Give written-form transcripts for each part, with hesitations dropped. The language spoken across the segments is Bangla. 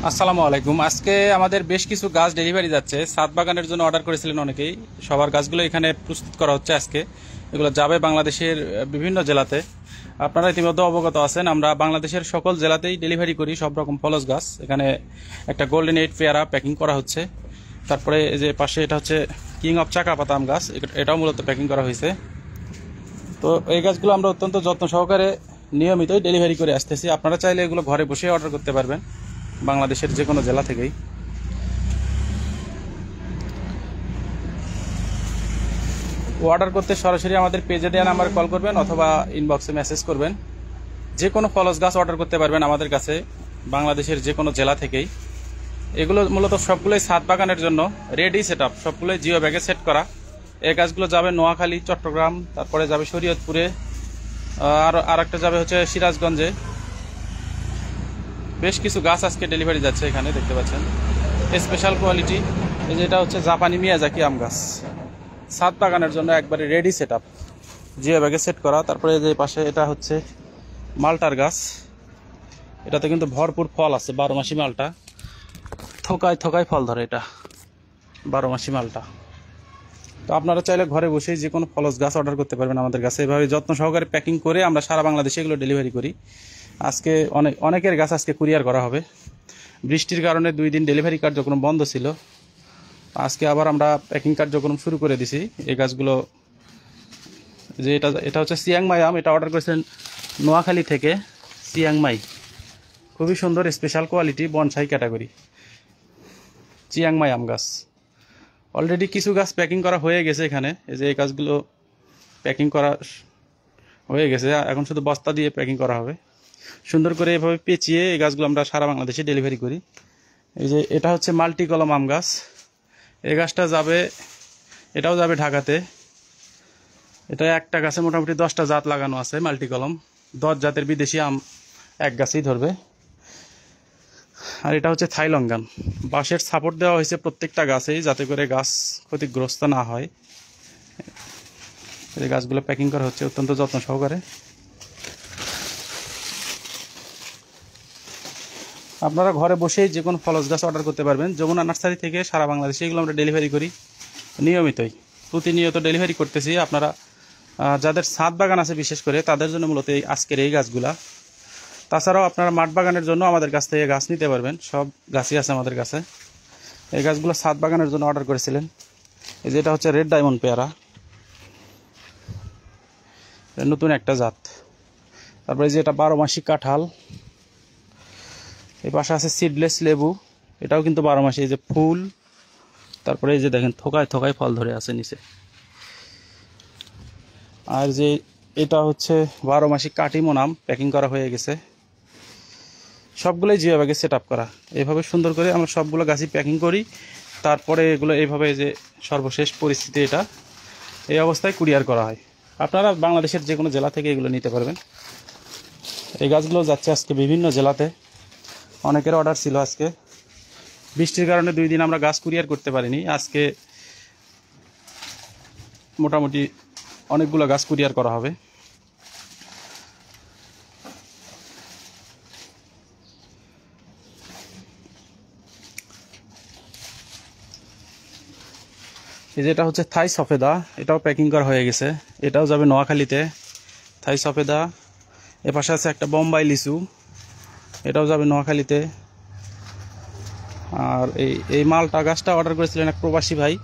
আসসালামু আলাইকুম। আজকে আমাদের বেশ কিছু গাছ ডেলিভারি যাচ্ছে। ছাদ বাগানের জন্য অর্ডার করেছিলেন অনেকেই। সবার গাছগুলো এখানে প্রস্তুত করা হচ্ছে আজকে। এগুলো যাবে বাংলাদেশের বিভিন্ন জেলাতে। আপনারা ইতিমধ্যে অবগত আছেন, আমরা বাংলাদেশের সকল জেলাতেই ডেলিভারি করি সব রকম ফলস গাছ। এখানে একটা গোল্ডেন এইট পেয়ারা প্যাকিং করা হচ্ছে। তারপরে এই যে পাশে এটা হচ্ছে কিং অফ চাকা পাতা আম গাছ, এটাও মূলত প্যাকিং করা হয়েছে। তো এই গাছগুলো আমরা অত্যন্ত যত্ন সহকারে নিয়মিতই ডেলিভারি করে আসতেছি। আপনারা চাইলে এগুলো ঘরে বসে অর্ডার করতে পারবেন বাংলাদেশের যে কোনো জেলা থেকেই। অর্ডার করতে সরাসরি আমাদের পেজে দেওয়া নাম্বারে কল করবেন অথবা ইনবক্সে মেসেজ করবেন। যে কোনো ফলস গাছ অর্ডার করতে পারবেন আমাদের কাছে বাংলাদেশের যে কোনো জেলা থেকেই। এগুলো মূলত সবগুলোই ছাদ বাগানের জন্য রেডি সেট আপ, সবগুলোই জিও ব্যাগে সেট করা। এই গাছগুলো যাবে নোয়াখালী, চট্টগ্রাম, তারপরে যাবে শরীয়তপুরে, আর একটা যাবে হচ্ছে সিরাজগঞ্জে। বেশ কিছু গাছ আজকে ডেলিভারি যাচ্ছে, এখানে দেখতে পাচ্ছেন স্পেশাল কোয়ালিটি। এই যে এটা হচ্ছে জাপানি মিয়াজাকি আম গাছ, ছাদ বাগানের জন্য একবারে রেডি সেট আপ, জিও ব্যাগে সেট করা। তারপরে যে পাশে এটা হচ্ছে মালটার গাছ, এটাতে কিন্তু ভরপুর ফল আছে, 12 মাসি মালটা, থোকায় থোকায় ফল ধরে, এটা 12 মাসি মালটা। তো আপনারা চাইলে ঘরে বসেই যে কোনো ফলস গাছ অর্ডার করতে পারবেন আমাদের কাছে। এভাবে যত্ন সহকারে প্যাকিং করে আমরা সারা বাংলাদেশে এগুলো ডেলিভারি করি। আজকে অনেকের গাছ আজকে কুরিয়ার করা হবে। বৃষ্টির কারণে 2 দিন ডেলিভারি কার্যক্রম বন্ধ ছিল। আজকে আবার আমরা প্যাকিং কার্যক্রম শুরু করে দিছি। এই গাছগুলো যে এটা হচ্ছে চিয়াংমাই আম, এটা অর্ডার করেছেন নোয়াখালী থেকে। চিয়াংমাই খুবই সুন্দর special quality, bonsai category Chiang Mai আম গাছ। অলরেডি কিছু গাছ প্যাকিং করা হয়ে গেছে এখানে। এই যে এই গাছগুলো প্যাকিং করা হয়ে গেছে, এখন শুধু বস্তা দিয়ে প্যাকিং করা হবে। সুন্দর করে এভাবে পেঁচিয়ে এই গাছগুলো আমরা সারা বাংলাদেশে ডেলিভারি করি। এই যে এটা হচ্ছে মাল্টি কলম আম গাছ, এই গাছটা যাবে, এটাও যাবে ঢাকাতে। এটা একটা গাছে মোটামুটি 10টা জাত লাগানো আছে, মাল্টি কলম 10 জাতের বিদেশি আম এক গাছেই ধরবে। আর এটা হচ্ছে থাইলঙ্গান, বাঁশের সাপোর্ট দেওয়া হয়েছে প্রত্যেকটা গাছেই যাতে করে গাছ ক্ষতিগ্রস্ত না হয়। এই গাছগুলো প্যাকিং করা হচ্ছে অত্যন্ত যত্ন সহকারে। আপনারা ঘরে বসেই যে কোনো ফলস গাছ অর্ডার করতে পারবেন যমুনা নার্সারি থেকে। সারা বাংলাদেশে এগুলো আমরা ডেলিভারি করি নিয়মিতই, প্রতিনিয়ত ডেলিভারি করতেছি। আপনারা যাদের ছাদ বাগান আছে বিশেষ করে তাদের জন্য মূলত এই আজকের এই গাছগুলা। তাছাড়াও আপনারা মাঠ বাগানের জন্য আমাদের কাছ থেকে গাছ নিতে পারবেন, সব গাছই আছে আমাদের কাছে। এই গাছগুলো ছাদ বাগানের জন্য অর্ডার করেছিলেন। এই যে এটা হচ্ছে রেড ডায়মন্ড পেয়ারা, নতুন একটা জাত। তারপরে যে এটা 12 মাসি কাঁঠাল। এই পাশে আছে সিডলেস লেবু, এটাও কিন্তু 12 মাসি। এই যে ফুল, তারপরে এই যে দেখেন থোকায় থোকায় ফল ধরে আছে নিচে। আর যে এটা হচ্ছে 12 মাসি কাটিমন আম, প্যাকিং করা হয়ে গেছে। সবগুলোই জিও ব্যাগে সেট আপ করা। এইভাবে সুন্দর করে আমরা সবগুলো গাছই প্যাকিং করি, তারপরে এগুলো এইভাবে যে সর্বশেষ পরিস্থিতি এটা এই অবস্থায় কুরিয়ার করা হয়। আপনারা বাংলাদেশের যে কোনো জেলা থেকে এগুলো নিতে পারবেন। এই গাছগুলো যাচ্ছে আজকে বিভিন্ন জেলাতে। অনেকের অর্ডার ছিল আজকে, বৃষ্টির কারণে 2 দিন আমরা গাছ কুরিয়ার করতে পারিনি। আজকে মোটামুটি অনেকগুলো গাছ কুরিয়ার করা হবে। এই যেটা হচ্ছে থাই সফেদা, এটাও প্যাকিং করা হয়ে গেছে, এটাও যাবে নোয়াখালীতে। থাই সফেদা। এপাশে আছে একটা বোম্বাই লিচু, এটাও যাবে নোয়াখালীতে। আর এই মালটা গাছটা অর্ডার করেছিলেন এক প্রবাসী ভাই,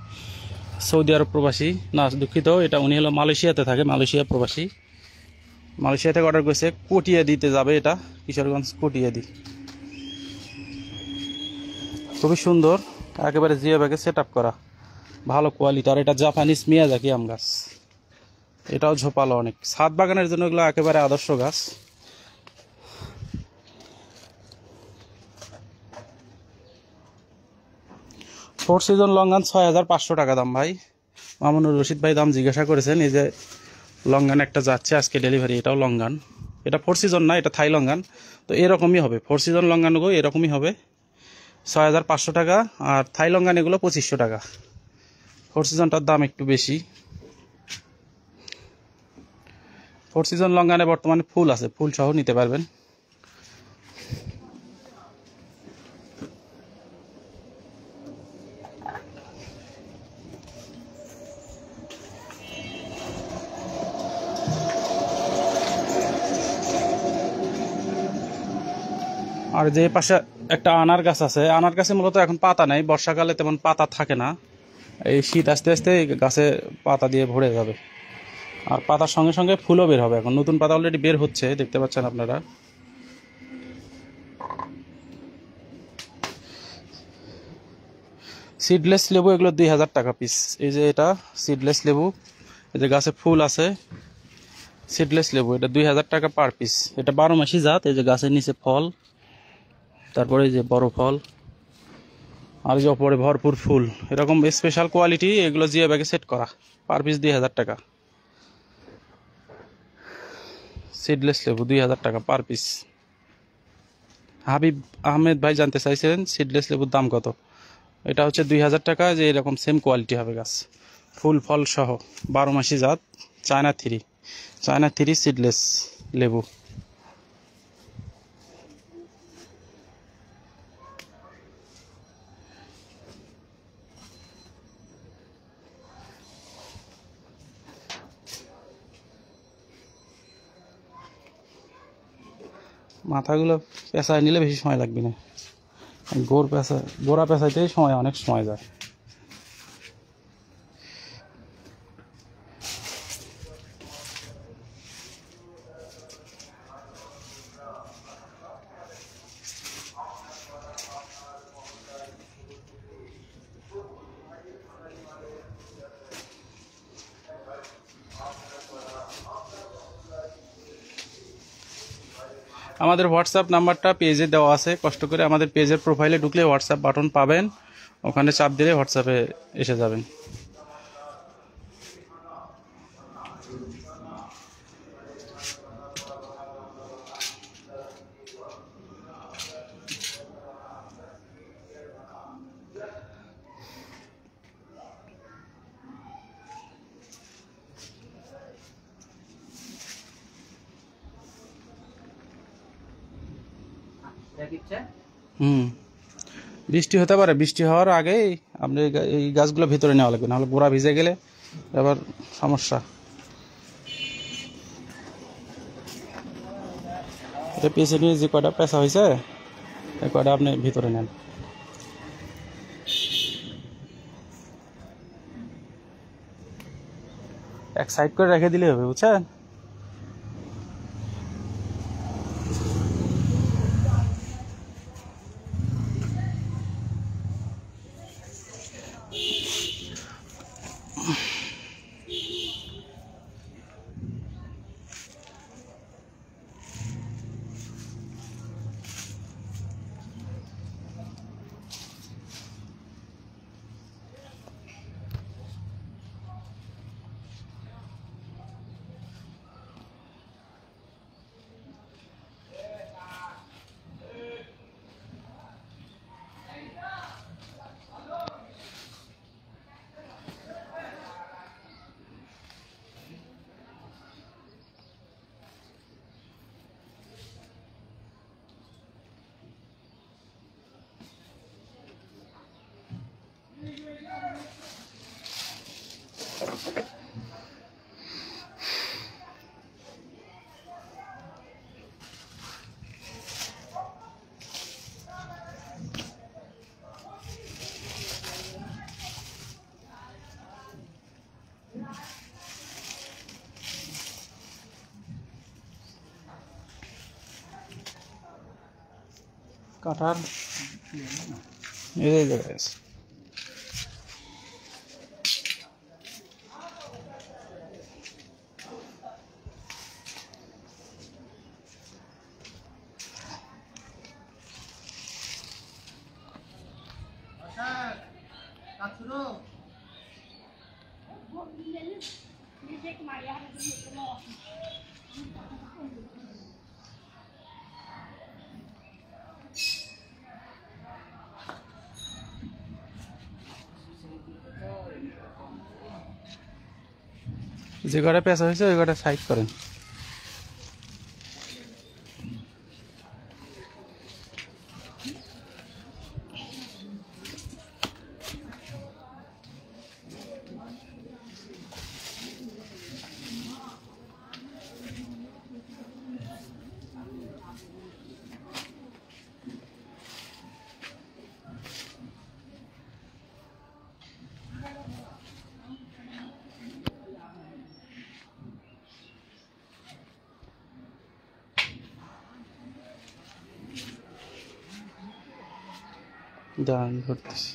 সৌদি আরব প্রবাসী, না দুঃখিত, এটা উনি হলো মালয়েশিয়াতে থাকে, মালয়েশিয়া প্রবাসী। মালয়েশিয়া থেকে অর্ডার করেছে, কটিয়া দিতে যাবে, এটা কিশোরগঞ্জ কটিয়া দি। খুবই সুন্দর, একেবারে জিও ব্যাগে সেট আপ করা, ভালো কোয়ালিটি। আর এটা জাপানিজ মিয়াজাকি আম গাছ, এটাও ঝোপালো অনেক। ছাদ বাগানের জন্য এগুলো একেবারে আদর্শ গাছ। ফোর সিজন লঙ্গান 6500 টাকা দাম ভাই। মামুনুর রশিদ ভাই দাম জিজ্ঞাসা করেছেন। এই যে লঙ্গান একটা যাচ্ছে আজকে ডেলিভারি, এটাও লঙ্গান। এটা 4 সিজন না, এটা থাই লঙ্গান। তো এরকমই হবে, 4 সিজন লঙ্গানগুলো এরকমই হবে, 6500 টাকা। আর থাই লঙ্গান এগুলো 2500 টাকা। 4 সিজনটার দাম একটু বেশি। 4 সিজন লঙ্গানে বর্তমানে ফুল আছে, ফুল সহ নিতে পারবেন। আর যে পাশে একটা আনার গাছ আছে, আনার গাছে মূলত এখন পাতা নাই, বর্ষাকালে তেমন পাতা থাকে না। এই শীত আস্তে আস্তে এই গাছে পাতা দিয়ে ভরে যাবে, আর পাতার সঙ্গে সঙ্গে ফুলও বের হবে। এখন নতুন পাতা অলরেডি বের হচ্ছে, দেখতে পাচ্ছেন আপনারা। সিডলেস লেবু এগুলো 2000 টাকা পিস। এই যে এটা সিডলেস লেবু, এই যে গাছে ফুল আছে, সিডলেস লেবু, এটা 2000 টাকা পার পিস। এটা 12 মাসি জাত। এই যে গাছের নিচে ফল, তারপরে এই যে বড় ফল, আর যে ওপরে ভরপুর ফুল, এরকম স্পেশাল কোয়ালিটি। এগুলো জিও ব্যাগে সেট করা, পার পিস 2000 টাকা। সিডলেস লেবু 2000 টাকা পার পিস। হাবিব আহমেদ ভাই জানতে চাইছেন সিডলেস লেবুর দাম কত। এটা হচ্ছে 2000 টাকা। যে এরকম সেম কোয়ালিটি হবে গাছ, ফুল ফল সহ, 12 মাসি জাত, চায়না থ্রি সিডলেস লেবু। মাথাগুলো পেঁচায় নিলে বেশি সময় লাগবে না, গোড়া পেঁচাইতেই অনেক সময় যায়। আমাদের হোয়াটসঅ্যাপ নাম্বারটা পেজে দেওয়া আছে, কষ্ট করে আমাদের পেজের প্রোফাইলে ঢুকলে হোয়াটসঅ্যাপ বাটন পাবেন, ওখানে চাপ দিলে হোয়াটসঅ্যাপে এসে যাবেন। বৃষ্টি হতে পারে, বৃষ্টি হওয়ার আগেই আপনি এই গাছগুলো ভিতরে নেওয়া লাগবে, নাহলে গোড়া ভিজে গেলে আবার সমস্যা। এটা পিছিয়ে নিয়ে যে কয়টা পেঁচা হয়েছে, এই কয়টা আপনি ভিতরে নেন। এক সাইড করে রেখে দিলে হবে, বুঝছেন। কাঁঠাল এই জায়গায় আছে। যে কটা পেঁচা হয়েছে ওই কটা সাইড করেন। দাঁড়ান ধরতেছি।